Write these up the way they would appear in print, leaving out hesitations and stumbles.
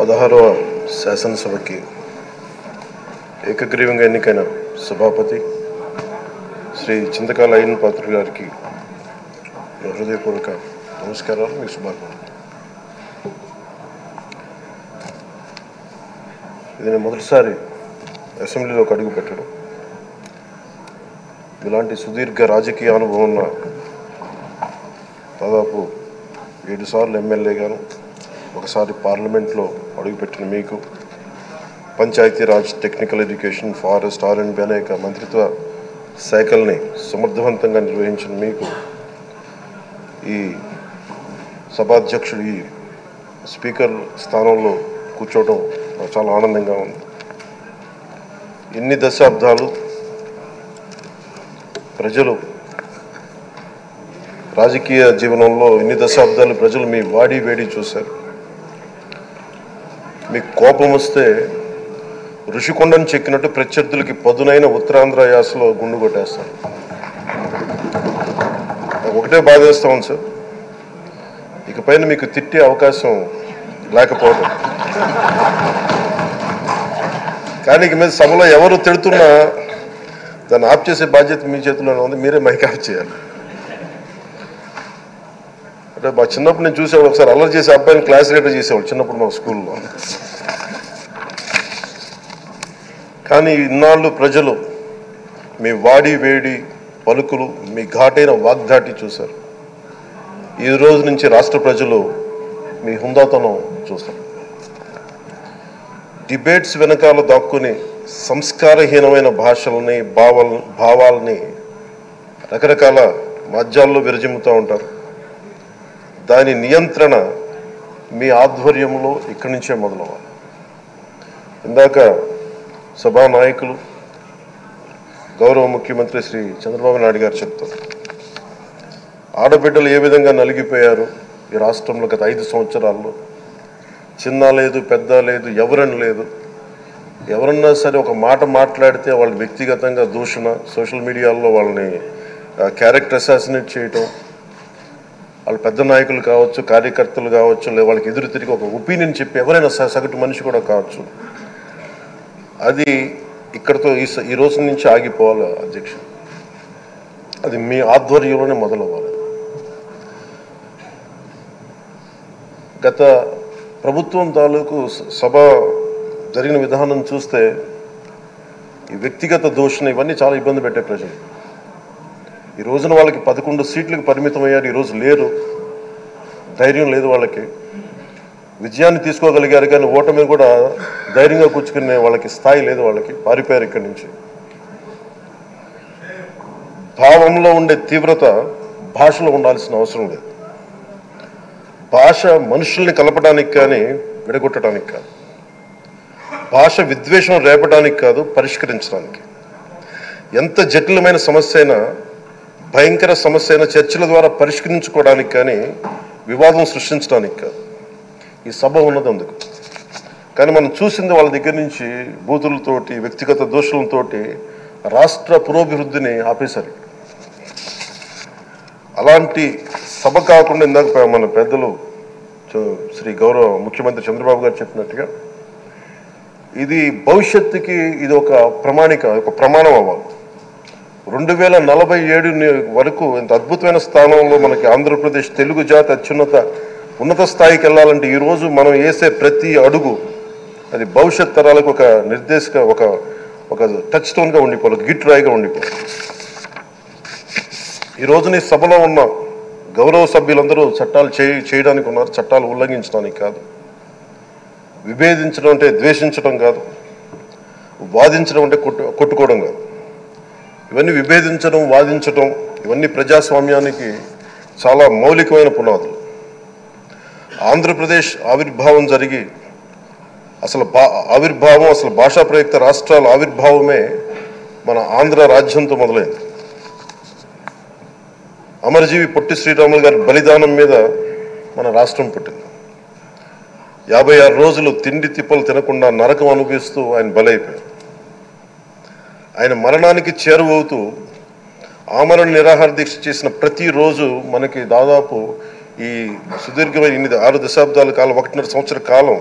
16వ శాసనసభకి ఏకగ్రీవంగా ఎన్నికైన సభాపతి శ్రీ చింతకాల అయ్యన్న పాత్రుడు గారికి హృదయపూర్వక నమస్కారాలు, మీకు శుభాకాంక్షలు. ఇది నేను మొదటిసారి అసెంబ్లీలోకి అడుగు పెట్టడం. ఇలాంటి సుదీర్ఘ రాజకీయ అనుభవం ఉన్న దాదాపు 7 సార్లు ఎమ్మెల్యేగాను, ఒకసారి పార్లమెంట్లో అడుగుపెట్టిన మీకు, Panchayati Raj, technical education, forest, R&B అనేక మంత్రిత్వ శాఖల్ని సమర్థవంతంగా నిర్వహించిన మీకు ఈ సభాధ్యక్షుడు, ఈ స్పీకర్ స్థానంలో కూర్చోవడం నాకు చాలా ఆనందంగా ఉంది. ఇన్ని దశాబ్దాలు ప్రజలు రాజకీయ జీవనంలో ఇన్ని దశాబ్దాలు ప్రజలు మీ వాడి వేడి చూశారు. మీకు కోపం వస్తే ఋషికొండను చెక్కినట్టు ప్రత్యర్థులకి పదునైన ఉత్తరాంధ్ర యాసలో గుండు కొట్టేస్తారు. ఒకటే బాధేస్తా ఉంది సార్, ఇకపైన మీకు తిట్టే అవకాశం లేకపోవడం. కానీ ఇక మీద సభలో ఎవరు తిడుతున్నా దాన్ని ఆఫ్ చేసే బాధ్యత మీ చేతిలోనే ఉంది. మీరే మైక్ ఆఫ్ చేయాలి. అంటే మా చిన్నప్పుడు నేను చూసేవాడు, ఒకసారి అల్లరి చేసే అబ్బాయిని క్లాస్ లీడర్ చేసేవాడు చిన్నప్పుడు మా స్కూల్లో. కానీ ఇన్నాళ్ళు ప్రజలు మీ వాడి వేడి పలుకులు, మీ ఘాటైన వాగ్దాటి చూశారు. ఈ రోజు నుంచి రాష్ట్ర ప్రజలు మీ హుందాతనం చూస్తారు. డిబేట్స్ వెనకాల దాక్కుని సంస్కారహీనమైన భాషల్ని, భావాలని రకరకాల మాధ్యాల్లో విరజిమ్ముతూ ఉంటారు. దాని నియంత్రణ మీ ఆధ్వర్యంలో ఇక్కడి నుంచే మొదలవ్వాలి. ఇందాక సభానాయకులు, గౌరవ ముఖ్యమంత్రి శ్రీ చంద్రబాబు నాయుడు గారు చెప్తారు, ఆడబిడ్డలు ఏ విధంగా నలిగిపోయారు ఈ రాష్ట్రంలో గత 5 సంవత్సరాల్లో. చిన్న లేదు, పెద్ద లేదు, ఎవరని లేదు. ఎవరన్నా సరే ఒక మాట మాట్లాడితే వాళ్ళు వ్యక్తిగతంగా దూషణ, సోషల్ మీడియాలో వాళ్ళని క్యారెక్టర్ అసాసినేట్ చేయటం, వాళ్ళు పెద్ద నాయకులు కావచ్చు, కార్యకర్తలు కావచ్చు, లేదా వాళ్ళకి ఎదురు తిరిగి ఒక ఒపీనియన్ చెప్పి ఎవరైనా సగటు మనిషి కూడా కావచ్చు, అది ఇక్కడితో ఈ రోజు నుంచి ఆగిపోవాలి అధ్యక్ష. అది మీ ఆధ్వర్యంలోనే మొదలవ్వాలి. గత ప్రభుత్వం తాలూకు సభ జరిగిన విధానం చూస్తే ఈ వ్యక్తిగత దూషణ ఇవన్నీ చాలా ఇబ్బంది పెట్టే ప్రజలు. ఈ రోజున వాళ్ళకి 11 సీట్లకు పరిమితం అయ్యారు, ఈరోజు లేరు, ధైర్యం లేదు వాళ్ళకి. విజయాన్ని తీసుకోగలిగారు కానీ ఓటమిని కూడా ధైర్యంగా కూర్చుకునే వాళ్ళకి స్థాయి లేదు, వాళ్ళకి పారిపోయారు ఇక్కడి నుంచి. భావంలో ఉండే తీవ్రత భాషలో ఉండాల్సిన అవసరం లేదు. భాష మనుషుల్ని కలపడానికి కానీ విడగొట్టడానికి కాదు. భాష విద్వేషం రేపడానికి కాదు, పరిష్కరించడానికి. ఎంత జటిలమైన సమస్య అయినా, భయంకర సమస్య అయినా చర్చల ద్వారా పరిష్కరించుకోవడానికి కానీ వివాదం సృష్టించడానికి కాదు. ఈ సభ ఉన్నది అందుకు. కానీ మనం చూసింది వాళ్ళ దగ్గర నుంచి బూతులతోటి, వ్యక్తిగత దోషులతోటి రాష్ట్ర పురోభివృద్ధిని ఆపేశారు. అలాంటి సభ కాకుండా ఇందాక మన పెద్దలు శ్రీ గౌరవ ముఖ్యమంత్రి చంద్రబాబు గారు చెప్పినట్టుగా ఇది భవిష్యత్తుకి ఇది ఒక ప్రమాణం అవ్వాలి. 2047 వరకు ఇంత అద్భుతమైన స్థానంలో మనకి ఆంధ్రప్రదేశ్ తెలుగు జాతి ఉన్నత స్థాయికి వెళ్ళాలంటే ఈరోజు మనం వేసే ప్రతి అడుగు అది భవిష్యత్ తరాలకు ఒక నిర్దేశక, ఒక టచ్ స్టోన్గా ఉండిపోవాలి, గిట్ రాయిగా ఉండిపోవాలి. ఈ రోజున ఈ సభలో ఉన్న గౌరవ సభ్యులందరూ చట్టాలు చేయడానికి ఉన్నారు, చట్టాలు ఉల్లంఘించడానికి కాదు. విభేదించడం అంటే ద్వేషించడం కాదు, వాదించడం అంటే కొట్టుకోవడం కాదు. ఇవన్నీ విభేదించడం, వాదించడం ఇవన్నీ ప్రజాస్వామ్యానికి చాలా మౌలికమైన పునాదులు. ఆంధ్రప్రదేశ్ ఆవిర్భావం జరిగి అసలు భాషా ప్రయుక్త రాష్ట్రాల ఆవిర్భావమే మన ఆంధ్ర రాజ్యంతో మొదలైంది. అమరజీవి పొట్టి శ్రీరాములు గారి బలిదానం మీద మన రాష్ట్రం పుట్టింది. 56 రోజులు తిండి తిప్పలు తినకుండా నరకం అనుభవిస్తూ ఆయన బలైపోయారు. ఆయన మరణానికి చేరువవుతూ ఆమరణ నిరాహార దీక్ష చేసిన ప్రతిరోజు మనకి దాదాపు ఈ సుదీర్ఘమైన 6 దశాబ్దాల కాలం, 1.5 సంవత్సర కాలం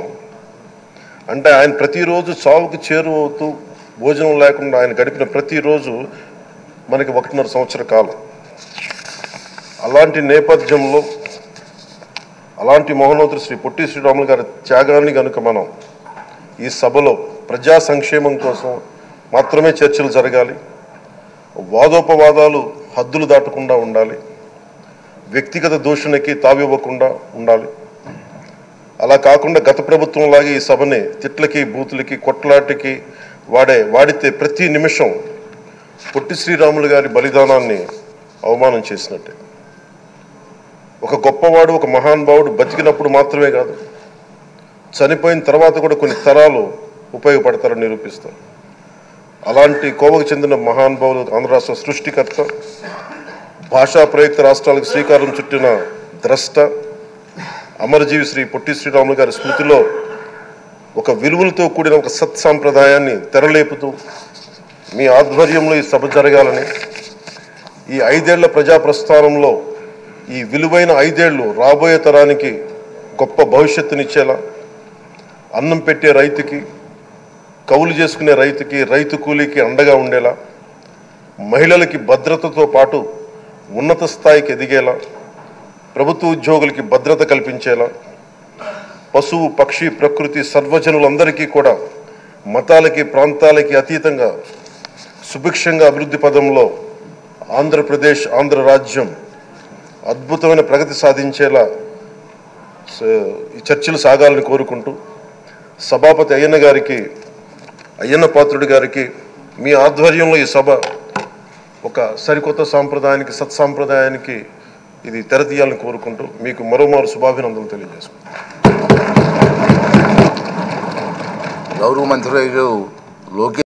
అంటే ఆయన ప్రతిరోజు చావుకు చేరువవుతూ భోజనం లేకుండా ఆయన గడిపిన ప్రతిరోజు మనకి 1.5 సంవత్సర కాలం. అలాంటి నేపథ్యంలో అలాంటి మహోన్నతుడు శ్రీ పొట్టి శ్రీరాములు గారి త్యాగాన్ని కనుక మనం ఈ సభలో ప్రజా సంక్షేమం కోసం మాత్రమే చర్చలు జరగాలి, వాదోపవాదాలు హద్దులు దాటకుండా ఉండాలి, వ్యక్తిగత దూషణకి తావివ్వకుండా ఉండాలి. అలా కాకుండా గత ప్రభుత్వంలాగే ఈ సభని తిట్లకి బూతులకి కొట్లాటికి వాడితే ప్రతి నిమిషం పొట్టి శ్రీరాములు గారి బలిదానాన్ని అవమానం చేసినట్టే. ఒక గొప్పవాడు, ఒక మహానుభావుడు బతికినప్పుడు మాత్రమే కాదు, చనిపోయిన తర్వాత కూడా కొన్ని తరాలు ఉపయోగపడతారని నిరూపిస్తారు. అలాంటి కోవకు చెందిన మహానుభావులు ఆంధ్ర రాష్ట్ర సృష్టికర్త, భాషా ప్రయుక్త రాష్ట్రాలకు శ్రీకారం చుట్టిన ద్రష్ట, అమరజీవి శ్రీ పొట్టి శ్రీరాములు గారి స్మృతిలో ఒక విలువలతో కూడిన ఒక సత్సాంప్రదాయాన్ని తెరలేపుతూ మీ ఆధ్వర్యంలో ఈ సభ జరగాలని, ఈ 5 ఏళ్ల ప్రజా ప్రస్థానంలో ఈ విలువైన 5 ఏళ్ళు రాబోయే తరానికి గొప్ప భవిష్యత్తునిచ్చేలా, అన్నం పెట్టే రైతుకి, కౌలు చేసుకునే రైతుకి, రైతు కూలీకి అండగా ఉండేలా, మహిళలకి భద్రతతో పాటు ఉన్నత స్థాయికి ఎదిగేలా, ప్రభుత్వ ఉద్యోగులకి భద్రత కల్పించేలా, పశువు పక్షి ప్రకృతి సర్వజనులందరికీ కూడా మతాలకి ప్రాంతాలకి అతీతంగా సుభిక్షంగా అభివృద్ధి పదంలో ఆంధ్రప్రదేశ్, ఆంధ్ర రాజ్యం అద్భుతమైన ప్రగతి సాధించేలా ఈ చర్చలు సాగాలని కోరుకుంటూ, సభాపతి అయ్యన్న పాత్రుడి గారికి మీ ఆధ్వర్యంలో ఈ సభ ఒక సరికొత్త సాంప్రదాయానికి, సత్సాంప్రదాయానికి ఇది తెరతీయాలని కోరుకుంటూ మీకు మరోమారు శుభాభినందనలు తెలియజేసుకుంటాం. గౌరవ మంత్రి లోకేష్